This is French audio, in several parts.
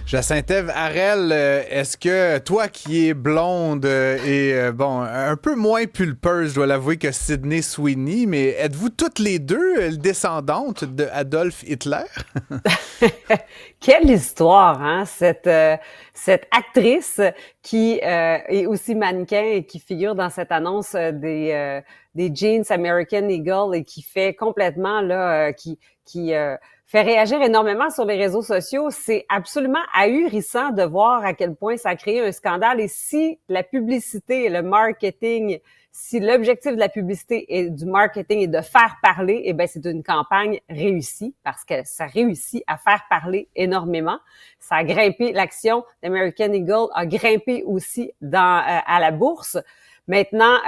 Jacinthe Harel, est-ce que toi qui es blonde un peu moins pulpeuse, je dois l'avouer, que Sydney Sweeney, mais êtes-vous toutes les deux descendantes de Adolf Hitler? Quelle histoire, hein? Cette actrice qui est aussi mannequin et qui figure dans cette annonce des jeans American Eagle et qui fait complètement là, qui fait réagir énormément sur les réseaux sociaux. C'est absolument ahurissant de voir à quel point ça a créé un scandale. Et si la publicité, le marketing, si l'objectif de la publicité et du marketing est de faire parler, eh ben c'est une campagne réussie parce que ça réussit à faire parler énormément. Ça a grimpé, l'action d'American Eagle a grimpé aussi à la bourse. Maintenant,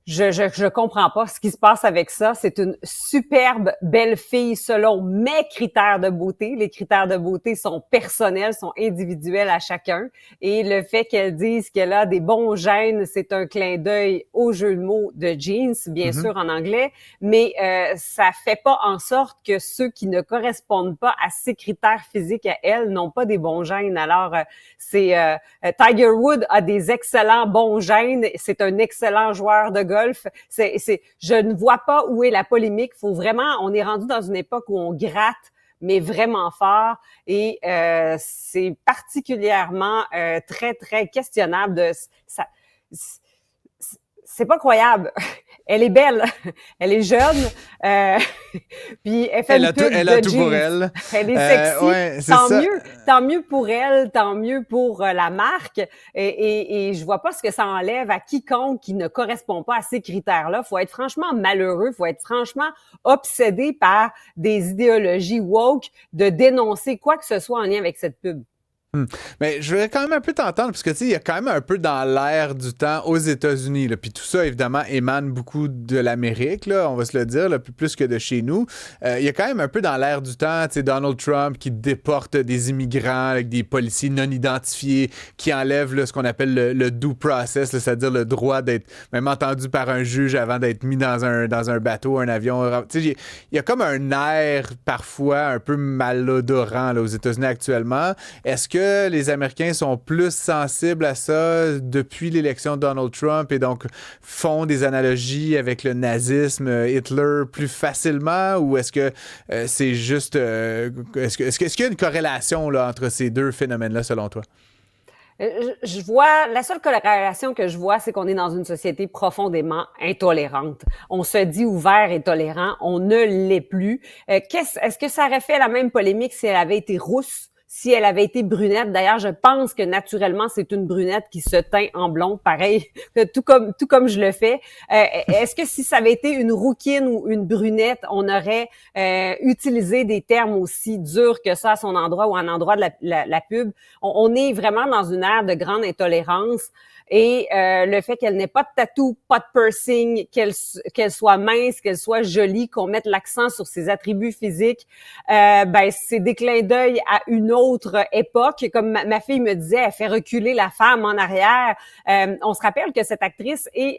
je comprends pas ce qui se passe avec ça. C'est une superbe belle fille selon mes critères de beauté. Les critères de beauté sont personnels, sont individuels à chacun. Et le fait qu'elle dise qu'elle a des bons gènes, c'est un clin d'œil au jeu de mots de jeans, bien sûr en anglais. Mais ça fait pas en sorte que ceux qui ne correspondent pas à ces critères physiques à elle n'ont pas des bons gènes. Alors, Tiger Woods a des excellents bons gènes. C'est un excellent joueur de golf. Je ne vois pas où est la polémique. Faut vraiment, on est rendu dans une époque où on gratte, mais vraiment fort. Et c'est particulièrement très, très questionnable de ça. C'est pas croyable. Elle est belle, elle est jeune, puis elle fait une pub Elle a de tout jeans. pour elle. Elle est sexy. Ouais, c'est tant ça. mieux, tant mieux pour elle, tant mieux pour la marque. Et je vois pas ce que ça enlève à quiconque qui ne correspond pas à ces critères-là. Faut être franchement malheureux, faut être franchement obsédé par des idéologies woke de dénoncer quoi que ce soit en lien avec cette pub. Mais je voudrais quand même un peu t'entendre, parce que tu sais, il y a quand même un peu dans l'air du temps aux États-Unis, là, puis tout ça, évidemment, émane beaucoup de l'Amérique, là, on va se le dire, là, plus que de chez nous. Il y a quand même un peu dans l'air du temps, tu sais, Donald Trump qui déporte des immigrants avec des policiers non identifiés, qui enlève là, ce qu'on appelle le due process, là, c'est-à-dire le droit d'être même entendu par un juge avant d'être mis dans un bateau, un avion. Tu sais, il y a comme un air, parfois, un peu malodorant là, aux États-Unis actuellement. Est-ce que les Américains sont plus sensibles à ça depuis l'élection de Donald Trump et donc font des analogies avec le nazisme, Hitler plus facilement, ou est-ce que c'est juste est-ce qu'il y a une corrélation là, entre ces deux phénomènes-là selon toi? Je vois, la seule corrélation que je vois, c'est qu'on est dans une société profondément intolérante. On se dit ouvert et tolérant, on ne l'est plus. Est-ce que ça aurait fait la même polémique si elle avait été rousse? Si elle avait été brunette, d'ailleurs, je pense que naturellement, c'est une brunette qui se teint en blond, pareil, tout comme je le fais. Est-ce que si ça avait été une rouquine ou une brunette, on aurait utilisé des termes aussi durs que ça à son endroit ou à l'endroit de la pub? On est vraiment dans une ère de grande intolérance. Et le fait qu'elle n'ait pas de tatou, pas de piercing, qu'elle soit mince, qu'elle soit jolie, qu'on mette l'accent sur ses attributs physiques, c'est des clins d'œil à une autre époque. Comme ma fille me disait, elle fait reculer la femme en arrière. On se rappelle que cette actrice est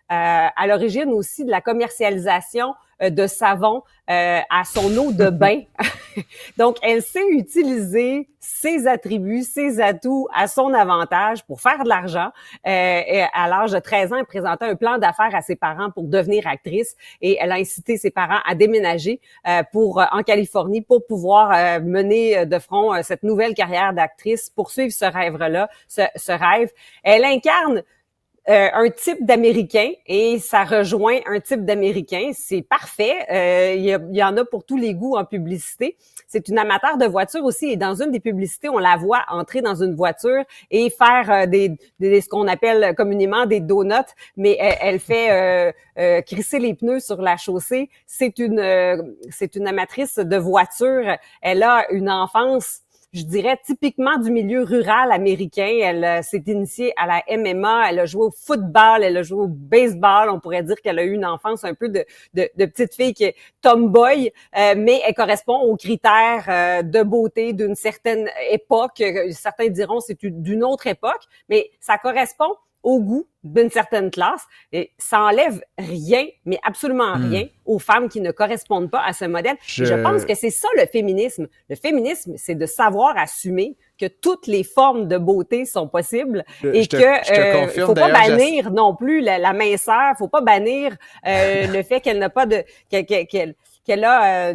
à l'origine aussi de la commercialisation de savon à son eau de bain. Donc, elle sait utiliser ses attributs, ses atouts à son avantage pour faire de l'argent. Et à l'âge de 13 ans, elle présentait un plan d'affaires à ses parents pour devenir actrice et elle a incité ses parents à déménager en Californie pour pouvoir mener de front cette nouvelle carrière d'actrice, poursuivre ce rêve-là, ce rêve. Elle incarne un type d'Américain et ça rejoint un type d'Américain. C'est parfait. Il y en a pour tous les goûts en publicité. C'est une amateur de voitures aussi et dans une des publicités, on la voit entrer dans une voiture et faire ce qu'on appelle communément des donuts, mais elle fait crisser les pneus sur la chaussée. C'est une amatrice de voitures. Elle a une enfance, je dirais, typiquement du milieu rural américain. Elle s'est initiée à la MMA, elle a joué au football, elle a joué au baseball. On pourrait dire qu'elle a eu une enfance un peu de petite fille qui est tomboy, mais elle correspond aux critères de beauté d'une certaine époque. Certains diront c'est d'une autre époque, mais ça correspond au goût d'une certaine classe. Et ça enlève rien, mais absolument rien, aux femmes qui ne correspondent pas à ce modèle. Je pense que c'est ça le féminisme. Le féminisme, c'est de savoir assumer que toutes les formes de beauté sont possibles et que faut pas bannir non plus la minceur, faut pas bannir le fait qu'elle n'a pas de qu'elle a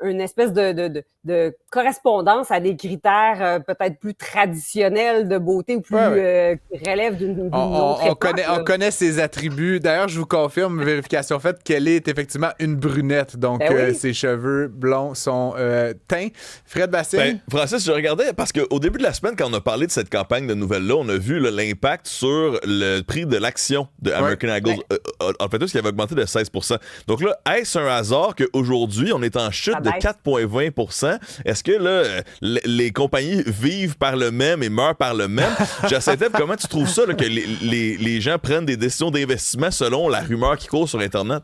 une espèce de correspondance à des critères peut-être plus traditionnels de beauté ou plus qui relèvent d'une autre époque. On connaît ses attributs. D'ailleurs, je vous confirme, vérification faite, qu'elle est effectivement une brunette. Donc, ses cheveux blonds sont teints. Fred Bastien? Francis, je regardais, parce qu'au début de la semaine, quand on a parlé de cette campagne de nouvelles-là, on a vu l'impact sur le prix de l'action de American Eagle. En fait, qui avait augmenté de 16%. Donc là, est-ce un hasard qu'aujourd'hui, on est en chute de 4,20%? Est-ce que là, les compagnies vivent par le même et meurent par le même? Jacinthe, comment tu trouves ça, là, que les gens prennent des décisions d'investissement selon la rumeur qui court sur Internet?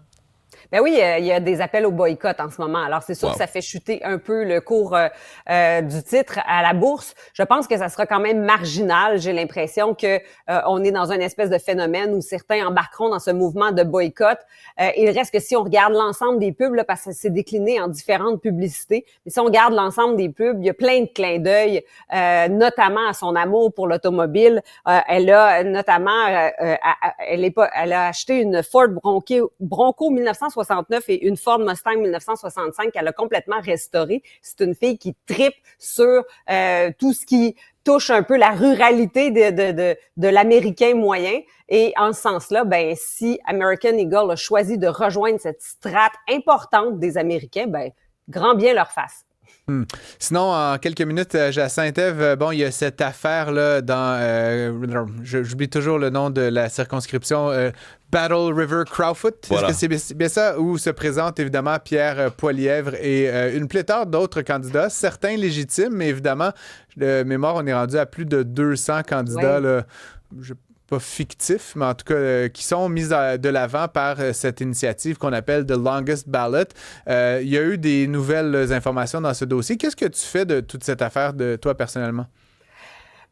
Ben oui, il y a des appels au boycott en ce moment. Alors, c'est sûr que ça fait chuter un peu le cours du titre à la bourse. Je pense que ça sera quand même marginal. J'ai l'impression que on est dans une espèce de phénomène où certains embarqueront dans ce mouvement de boycott. Il reste que si on regarde l'ensemble des pubs, là, parce que c'est décliné en différentes publicités, mais si on regarde l'ensemble des pubs, il y a plein de clins d'œil, notamment à son amour pour l'automobile. Elle a notamment, elle a acheté une Ford Bronco 1969 et une Ford Mustang 1965 qu'elle a complètement restaurée. C'est une fille qui tripe sur tout ce qui touche un peu la ruralité de l'Américain moyen. Et en ce sens-là, ben si American Eagle a choisi de rejoindre cette strate importante des Américains, ben grand bien leur face. Sinon, en quelques minutes, Jacinthe, bon, il y a cette affaire-là dans... j'oublie toujours le nom de la circonscription... Battle River Crowfoot, est-ce que c'est bien ça? Où se présente évidemment Pierre Poilievre et une pléthore d'autres candidats, certains légitimes, mais évidemment, de mémoire, on est rendu à plus de 200 candidats, là, pas fictifs, mais en tout cas qui sont mis de l'avant par cette initiative qu'on appelle The Longest Ballot. Il y a eu des nouvelles informations dans ce dossier. Qu'est-ce que tu fais de toute cette affaire, de toi personnellement?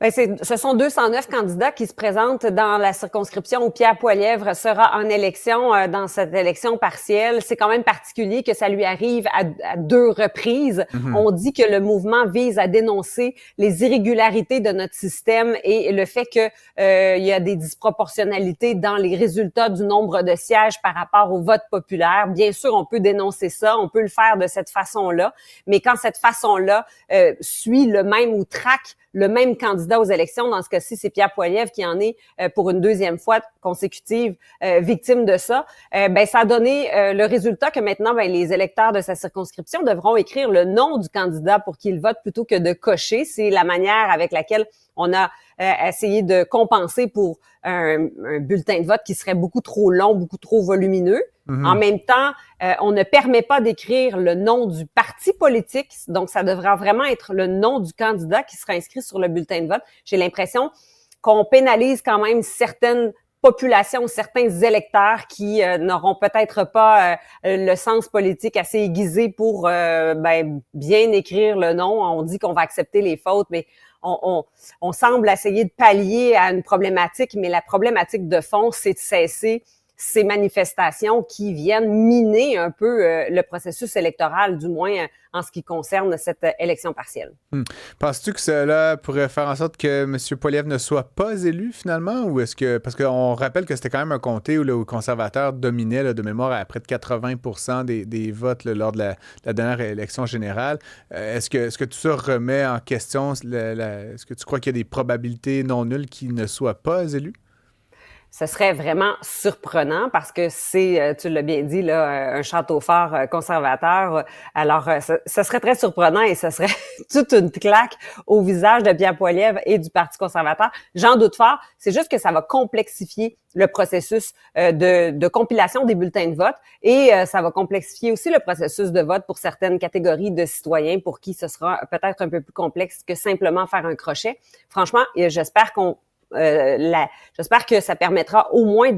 Ben ce sont 209 candidats qui se présentent dans la circonscription où Pierre Poilievre sera en élection, dans cette élection partielle. C'est quand même particulier que ça lui arrive à deux reprises. On dit que le mouvement vise à dénoncer les irrégularités de notre système et le fait que il y a des disproportionnalités dans les résultats du nombre de sièges par rapport au vote populaire. Bien sûr, on peut dénoncer ça, on peut le faire de cette façon-là, mais quand cette façon-là suit le même ou traque le même candidat aux élections, dans ce cas-ci, c'est Pierre Poilievre qui en est pour une deuxième fois consécutive victime de ça. Ben ça a donné le résultat que maintenant, ben les électeurs de sa circonscription devront écrire le nom du candidat pour qu'il vote plutôt que de cocher. C'est la manière avec laquelle on a essayé de compenser pour un bulletin de vote qui serait beaucoup trop long, beaucoup trop volumineux. En même temps, on ne permet pas d'écrire le nom du parti politique, donc ça devra vraiment être le nom du candidat qui sera inscrit sur le bulletin de vote. J'ai l'impression qu'on pénalise quand même certaines populations, certains électeurs qui n'auront peut-être pas le sens politique assez aiguisé pour bien écrire le nom. On dit qu'on va accepter les fautes, mais on semble essayer de pallier à une problématique, mais la problématique de fond, c'est de cesser ces manifestations qui viennent miner un peu le processus électoral, du moins en ce qui concerne cette élection partielle. Penses-tu que cela pourrait faire en sorte que M. Poilievre ne soit pas élu finalement? Ou est-ce que, parce qu'on rappelle que c'était quand même un comté où le conservateur dominait là, de mémoire à près de 80% des votes là, lors de la dernière élection générale. Est-ce que tout ça remet en question, est-ce que tu crois qu'il y a des probabilités non nulles qu'il ne soit pas élu? Ce serait vraiment surprenant parce que c'est, tu l'as bien dit, là, un château fort conservateur. Alors, ce serait très surprenant et ce serait toute une claque au visage de Pierre Poilievre et du Parti conservateur. J'en doute fort. C'est juste que ça va complexifier le processus de compilation des bulletins de vote et ça va complexifier aussi le processus de vote pour certaines catégories de citoyens pour qui ce sera peut-être un peu plus complexe que simplement faire un crochet. Franchement, j'espère j'espère que ça permettra au moins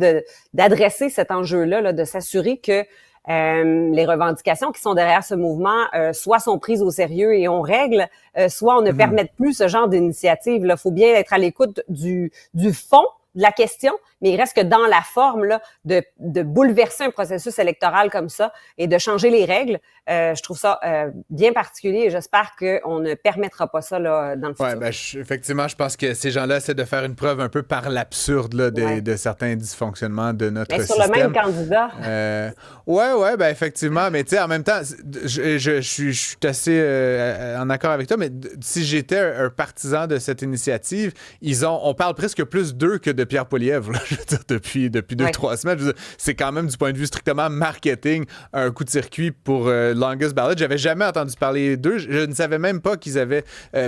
d'adresser cet enjeu-là, là, de s'assurer que les revendications qui sont derrière ce mouvement soit sont prises au sérieux et on règle, soit on ne permette plus ce genre d'initiative. Il faut bien être à l'écoute du fond de la question, mais il reste que dans la forme là, de bouleverser un processus électoral comme ça et de changer les règles, je trouve ça bien particulier et j'espère qu'on ne permettra pas ça là, dans le futur. Ouais, effectivement, je pense que ces gens-là essaient de faire une preuve un peu par l'absurde là, de certains dysfonctionnements de notre mais sur système. le même candidat. Ouais, effectivement, mais tu sais, en même temps, je suis assez en accord avec toi, mais si j'étais un partisan de cette initiative, on parle presque plus d'eux que de Pierre Poilievre, là, je veux dire, depuis 2-3 semaines. Je veux dire, c'est quand même, du point de vue strictement marketing, un coup de circuit pour Longest Ballot. J'avais jamais entendu parler d'eux. Je ne savais même pas qu'ils avaient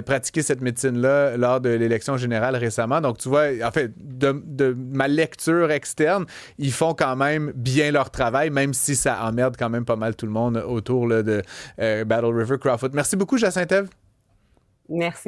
pratiqué cette médecine-là lors de l'élection générale récemment. Donc, tu vois, en fait, de ma lecture externe, ils font quand même bien leur travail, même si ça emmerde quand même pas mal tout le monde autour là, de Battle River Crowfoot. Merci beaucoup, Jacinthe Ève. Merci.